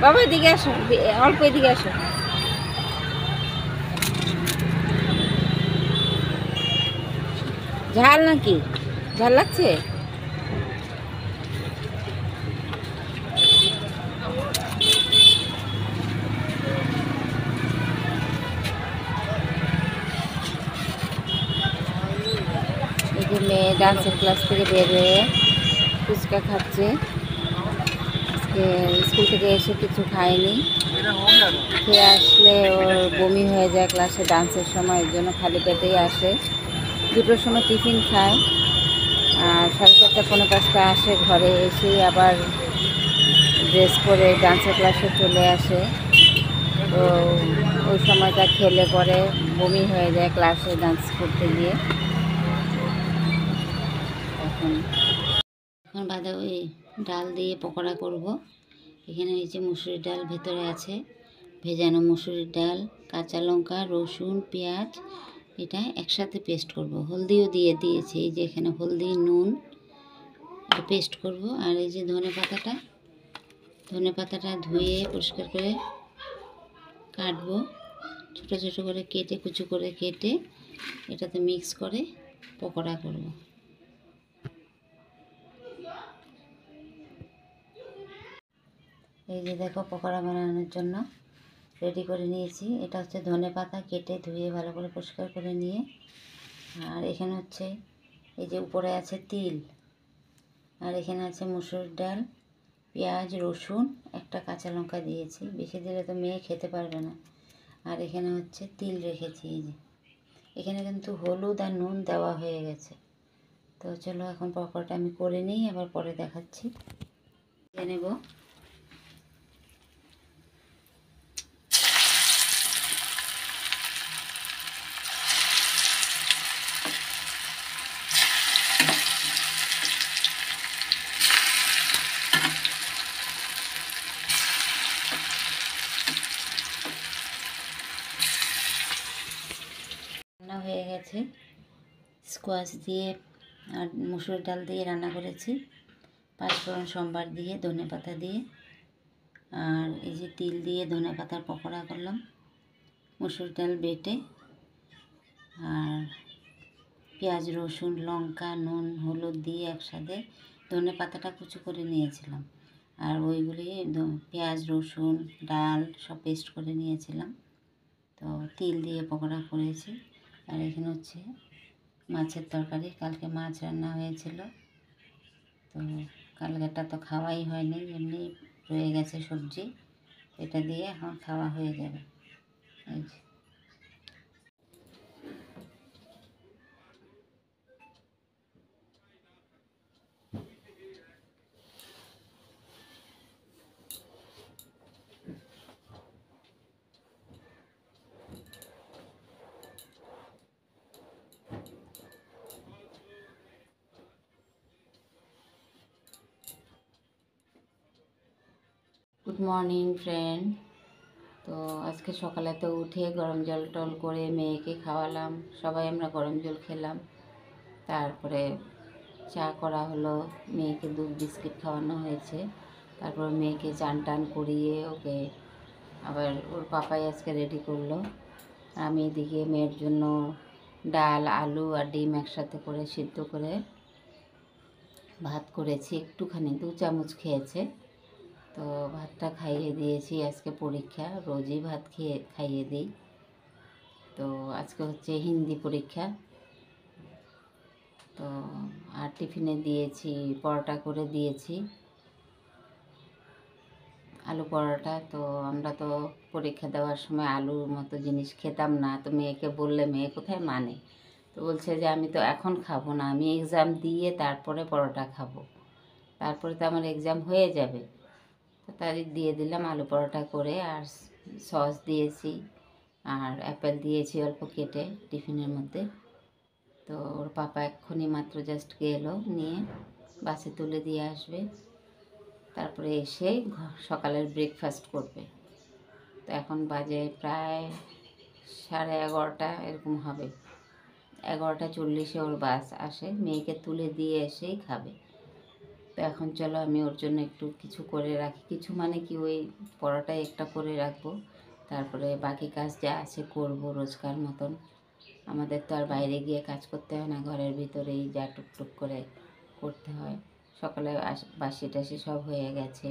বাবা এদিকে আসো, অল্প এদিকে আসো। ঝাল নাকি? ঝাল লাগছে? এই যে মেয়ে ডান্সের ক্লাস থেকে বের হয়ে ফুচকা খাচ্ছে। আজকে স্কুল থেকে এসে কিছু খায়নি, খেয়ে আসলে ওর বমি হয়ে যায় ক্লাসে ডান্সের সময়, এর জন্য খালি পেটেই আসে। 2টোর সময় টিফিন খায় আর 4:30 পৌনে 5টা আসে ঘরে, এসেই আবার ড্রেস পরে ডান্সের ক্লাসে চলে আসে। তো ওই সময়টা খেলে পরে বমি হয়ে যায় ক্লাসে ডান্স করতে গিয়ে। এখন বাদে ওই ডাল দিয়ে পকোড়া করব। এখানে নিচে মুসুরির ডাল ভেতরে আছে, ভেজানো মুসুরির ডাল, কাঁচা লঙ্কা, রসুন, পেঁয়াজ, এটা একসাথে পেস্ট করব। হলদিও দিয়ে দিয়েছি, এই যে এখানে হলদি, নুন, পেস্ট করব। আর এই যে ধনে পাতাটা ধুয়ে পরিষ্কার করে কাটবো, ছোটো ছোটো করে কেটে, কুচি করে কেটে এটাতে মিক্স করে পকোড়া করব। এই যে দেখো পকোড়া বানানোর জন্য রেডি করে নিয়েছি। এটা হচ্ছে ধনে পাতা, কেটে ধুয়ে ভালো করে পরিষ্কার করে নিয়ে। আর এখানে হচ্ছে এই যে উপরে আছে তিল, আর এখানে আছে মুসুর ডাল, পেঁয়াজ, রসুন, একটা কাঁচা লঙ্কা দিয়েছি, বেশি দিলে তো মেয়ে খেতে পারবে না। আর এখানে হচ্ছে তিল রেখেছি। এই যে এখানে কিন্তু হলুদ আর নুন দেওয়া হয়ে গেছে। তো চলো এখন পকোড়াটা আমি করে নিই, আবার পরে দেখাচ্ছি। নেব রান্না হয়ে গেছে, স্কোয়াশ দিয়ে আর মুসুর ডাল দিয়ে রান্না করেছি, 5 ফোড়ন সম্বার দিয়ে, ধনে পাতা দিয়ে, আর এই যে তিল দিয়ে ধনে পাতার পকোড়া করলাম, মুসুর ডাল বেটে, আর পেঁয়াজ, রসুন, লঙ্কা, নুন, হলুদ দিয়ে একসাথে ধনে পাতাটা কুচি করে নিয়েছিলাম, আর ওইগুলি পেঁয়াজ, রসুন, ডাল সব পেস্ট করে নিয়েছিলাম। তো তিল দিয়ে পকোড়া করেছি। আর এখানে হচ্ছে মাছের তরকারি, কালকে মাছ রান্না হয়েছিল, তো কালকেটা তো খাওয়াই হয়নি, এমনি রয়ে গেছে সবজি, এটা দিয়ে এখন খাওয়া হয়ে যাবে। এই যে গুড মর্নিং ফ্রেন্ড। তো আজকে সকালে তো উঠে গরম জল টল করে মেয়েকে খাওয়ালাম, সবাই আমরা গরম জল খেলাম, তারপরে চা করা হলো, মেয়েকে দুধ বিস্কিট খাওয়ানো হয়েছে, তারপর মেয়েকে চান টান করিয়ে ওকে আবার ওর পাপাই আজকে রেডি করলো। আমি এদিকে মেয়ের জন্য ডাল, আলু আর ডিম একসাথে করে সিদ্ধ করে ভাত করেছি, একটুখানি 2 চামচ খেয়েছে। তো ভাতটা খাইয়ে দিয়েছি, আজকে পরীক্ষা, রোজই ভাত খাইয়ে দিই। তো আজকে হচ্ছে হিন্দি পরীক্ষা। তো আর টিফিনে দিয়েছি পরোটা করে দিয়েছি, আলু পরোটা। তো আমরা তো পরীক্ষা দেওয়ার সময় আলুর মতো জিনিস খেতাম না, তো মেয়েকে বললে মেয়ে কোথায় মানে, তো বলছে যে আমি তো এখন খাবো না, আমি এক্সাম দিয়ে তারপরে পরোটা খাবো, তারপরে তো আমার এক্সাম হয়ে যাবে। তো তাই দিয়ে দিলাম আলু পরোটা করে, আর সস দিয়েছি, আর অ্যাপেল দিয়েছি অল্প কেটে টিফিনের মধ্যে। তো ওর পাপা এক্ষুনি মাত্র জাস্ট গেলো নিয়ে, বাসে তুলে দিয়ে আসবে, তারপরে এসে সকালের ব্রেকফাস্ট করবে। তো এখন বাজে প্রায় 11:30 এরকম হবে, 11:40 ওর বাস আসে, মেয়েকে তুলে দিয়ে এসেই খাবে। তো এখন চলো আমি ওর জন্য একটু কিছু করে রাখি, কিছু মানে কি ওই পরোটাই একটা করে রাখবো, তারপরে বাকি কাজ যা আছে করব রোজকার মতন। আমাদের তো আর বাইরে গিয়ে কাজ করতে হয় না, ঘরের ভিতরেই যা টুকটুক করে করতে হয়। সকালে বাসি টাসি সব হয়ে গেছে,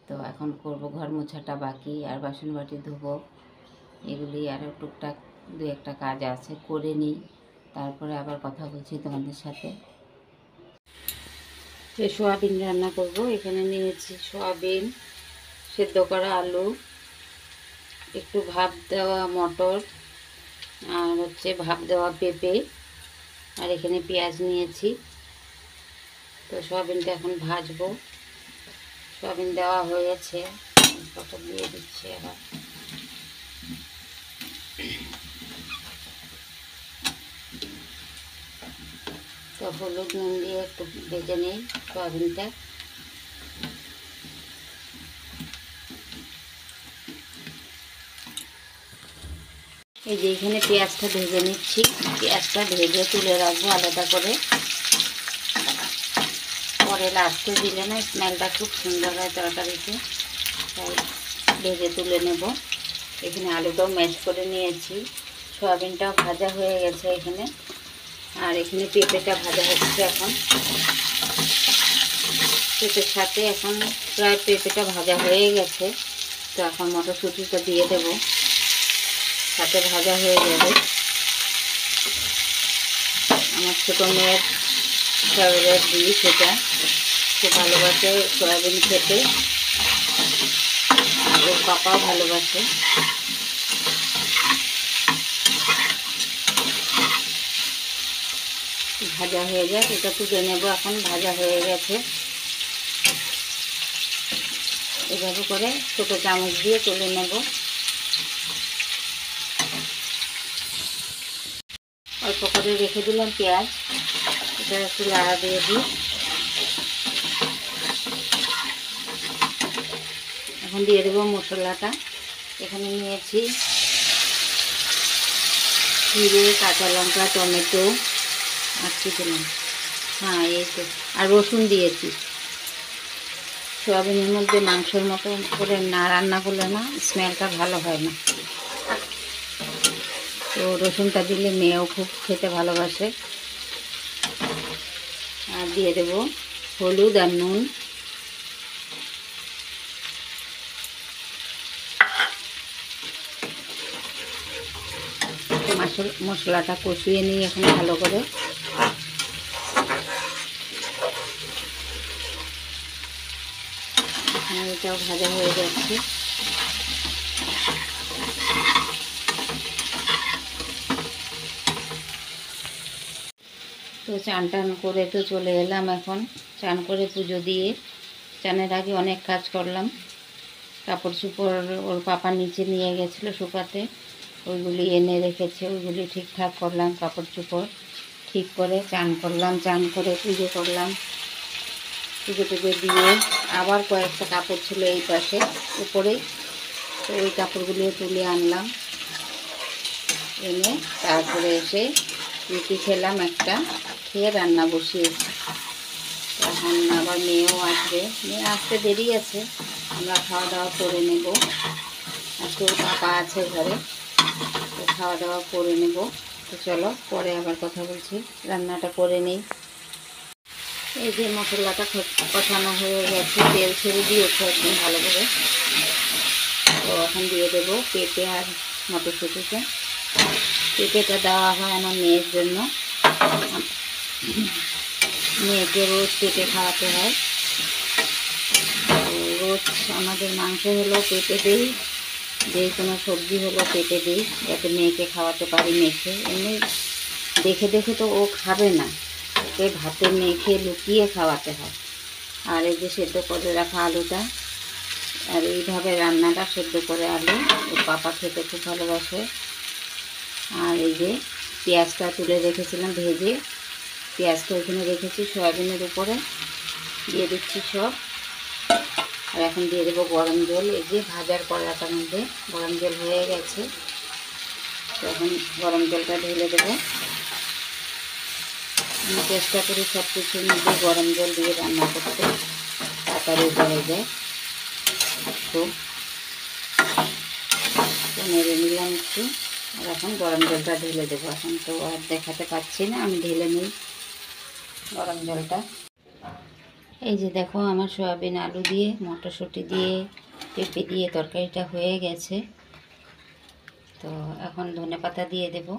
তো এখন করব ঘর মোছাটা বাকি, আর বাসন বাটি ধোবো, এগুলি আরও টুকটাক দু একটা কাজ আছে করে নিই, তারপরে আবার কথা বলছি তোমাদের সাথে। সোয়াবিন রান্না করব। এখানে নিয়েছি সোয়াবিন, সেদ্ধ করা আলু, একটু ভাপ দেওয়া মটর, আর হচ্ছে ভাপ দেওয়া পেঁপে, আর এখানে পেঁয়াজ নিয়েছি। তো সোয়াবিনটা এখন ভাজবো। সোয়াবিন দেওয়া হয়েছে, কত দিয়ে দিচ্ছি আবার। তো হলুদ নুন দিয়ে একটু ভেজে নিই সোয়াবিনটা। এই যে এখানে পেঁয়াজটা ভেজে নিচ্ছি, পেঁয়াজটা ভেজে তুলে রাখবো আলাদা করে, পরে লাস্টে দিলে না স্মেলটা খুব সুন্দর হয় তরকারিতে, তাই ভেজে তুলে নেব। এখানে আলুটাও ম্যাশ করে নিয়েছি, সয়াবিনটাও ভাজা হয়ে গেছে এখানে, আর এখানে পেঁপেটা ভাজা হচ্ছে এখন। পেঁপের সাথে এখন প্রায় পেঁপেটা ভাজা হয়ে গেছে, তো এখন মটরশুঁটিটা দিয়ে দেব, সাথে ভাজা হয়ে যাবে। আমার ছোটো মেয়ের ফেভারিট ডিশ এটা, খুব ভালোবাসে সয়াবিন খেতে, আর ওর পাপাও ভালোবাসে। ভাজা হয়ে যাক, এটা তুলে নেবো এখন, ভাজা হয়ে গেছে। এভাবে করে ছোটো চামচ দিয়ে তুলে নেব। অল্প করে রেখে দিলাম পেঁয়াজ, এটা একটু লাড়া দিয়ে দিই। এখন দিয়ে দেবো মশলাটা। এখানে নিয়েছি জিরে, কাঁচা লঙ্কা, টমেটো, আর কি দিলাম, হ্যাঁ এই তো, আর রসুন দিয়েছি। সোয়াবিনের মধ্যে মাংসের মতো করে না রান্না করলে না স্মেলটা ভালো হয় না, তো রসুনটা দিলে মেয়েও খুব খেতে ভালোবাসে। আর দিয়ে দেব হলুদ আর নুন। মশলাটা কষিয়ে নিই এখন ভালো করে। এটাও ভাজা হয়ে যাচ্ছে। তো চান টান করে তো চলে এলাম এখন, চান করে পুজো দিয়ে, চানের আগে অনেক কাজ করলাম। কাপড় চোপড় ওর পাপা নিচে নিয়ে গেছিলো শুকাতে, ওইগুলি এনে রেখেছে, ওইগুলি ঠিকঠাক করলাম, কাপড় চোপড় ঠিক করে চান করলাম, চান করে পুজো করলাম। পুজো টুজো দিয়ে আবার কয়েকটা কাপড় ছিল এই পাশে উপরেই, তো ওই কাপড়গুলিও তুলে আনলাম, এনে তারপরে এসে রুটি খেলাম একটা, খেয়ে রান্না বসিয়েছি। এখন আবার মেয়েও আসবে, মেয়ে আসতে দেরি আছে, আমরা খাওয়া দাওয়া করে নেব। আজকে ওর পাপা আছে ঘরে, তো খাওয়া দাওয়া করে নেব। তো চলো পরে আবার কথা বলছি, রান্নাটা করে নিই। এই যে মশলাটা কষানো হয়ে গেছে, তেল ছেড়ে দিয়েছে একদম ভালো করে। তো এখন দিয়ে দেবো পেঁপে আর মটরশুঁটিতে। পেঁপেটা দেওয়া হয় আমার মেয়ের জন্য, মেয়েকে রোজ পেঁপে খাওয়াতে হয়। রোজ আমাদের মাংস হলো পেঁপে দিই, যে কোনো সবজি হলো পেঁপে দিই, যাতে মেয়েকে খাওয়াতে পারি মেখে। এমনি দেখে দেখে তো ও খাবে না, ওকে ভাতে মেখে লুকিয়ে খাওয়াতে হয়। আর এই যে সেদ্ধ করে রাখা আলুটা, আর এইভাবে রান্নাটা সেদ্ধ করে আলু ওর পাপা খেতে খুব ভালোবাসে। আর এই যে পেঁয়াজটা তুলে রেখেছিলাম ভেজে, পেঁয়াজটা ওখানে রেখেছি সয়াবিনের উপরে দিয়ে দিচ্ছি সব। আর এখন দিয়ে দেবো গরম জল, এই যে ভাজার কড়াটার মধ্যে গরম জল হয়ে গেছে, তো এখন গরম জলটা ঢেলে দেবো। আমি চেষ্টা করি সব কিছুর মধ্যে গরম জল দিয়ে রান্না করতে, তাড়াতাড়ি হয়ে যায়। তো নেড়ে নিলাম একটু, আর এখন গরম জলটা ঢেলে দেবো। এখন তো আর দেখাতে পাচ্ছি না, আমি ঢেলে নিই গরম জলটা। এই যে দেখো, আমার সয়াবিন আলু দিয়ে মটরশুঁটি দিয়ে পেঁপে দিয়ে তরকারিটা হয়ে গেছে। তো এখন ধনেপাতা দিয়ে দেব।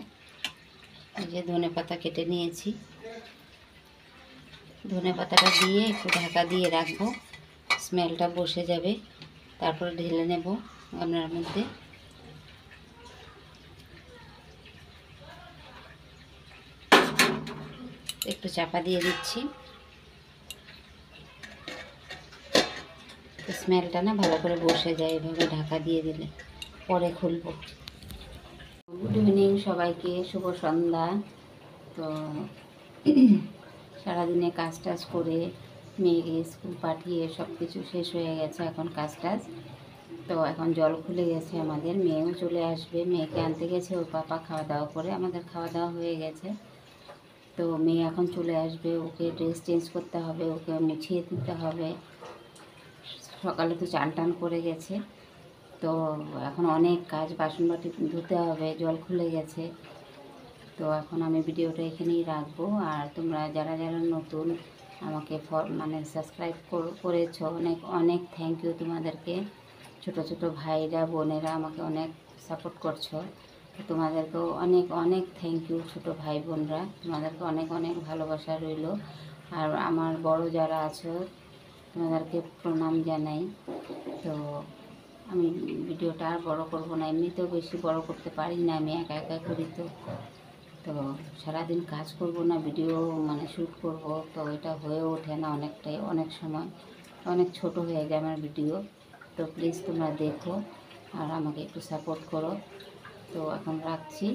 এই যে ধনেপাতা কেটে নিয়েছি, ধনেপাতাটা দিয়ে একটু ঢাকা দিয়ে রাখবো, স্মেলটা বসে যাবে, তারপরে ঢেলে নেব গামলার মধ্যে। একটু চাপা দিয়ে দিচ্ছি, স্মেলটা না ভালো করে বসে যায় এভাবে ঢাকা দিয়ে দিলে, পরে খুলবো। গুড ইভিনিং সবাইকে, শুভ সন্ধ্যা। তো সারাদিনে কাজ টাজ করে মেয়েকে স্কুল পাঠিয়ে সব কিছু শেষ হয়ে গেছে, এখন কাজ টাজ। তো এখন জল খুলে গেছে আমাদের, মেয়েও চলে আসবে, মেয়েকে আনতে গেছে ওর পাপা খাওয়া দাওয়া করে, আমাদের খাওয়া দাওয়া হয়ে গেছে। তো মেয়ে এখন চলে আসবে, ওকে ড্রেস চেঞ্জ করতে হবে, ওকে মুছিয়ে দিতে হবে। সকালে তো চান টান করে গেছে, তো এখন অনেক কাজ, বাসন বাটি ধুতে হবে, জল খুলে গেছে। তো এখন আমি ভিডিওটা এখানেই রাখবো। আর তোমরা যারা যারা নতুন আমাকে মানে সাবস্ক্রাইব করেছো, অনেক অনেক থ্যাংক ইউ তোমাদেরকে। ছোট ছোট ভাইরা বোনেরা আমাকে অনেক সাপোর্ট করছো, তোমাদেরকেও অনেক অনেক থ্যাংক ইউ। ছোট ভাই বোনরা, তোমাদেরকে অনেক অনেক ভালোবাসা রইল। আর আমার বড় যারা আছো তোমাদেরকে প্রণাম জানাই। তো আমি ভিডিওটা আর বড় করব না, এমনিতেও বেশি বড় করতে পারি না, আমি একা একা করি। তো সারাদিন কাজ করব না, ভিডিও মানে শ্যুট করব, তো এটা হয়ে ওঠে না, অনেকটাই অনেক সময় অনেক ছোট হয়ে যায় আমার ভিডিও। তো প্লিজ তোমরা দেখো আর আমাকে একটু সাপোর্ট করো। তো এখন রাখছি।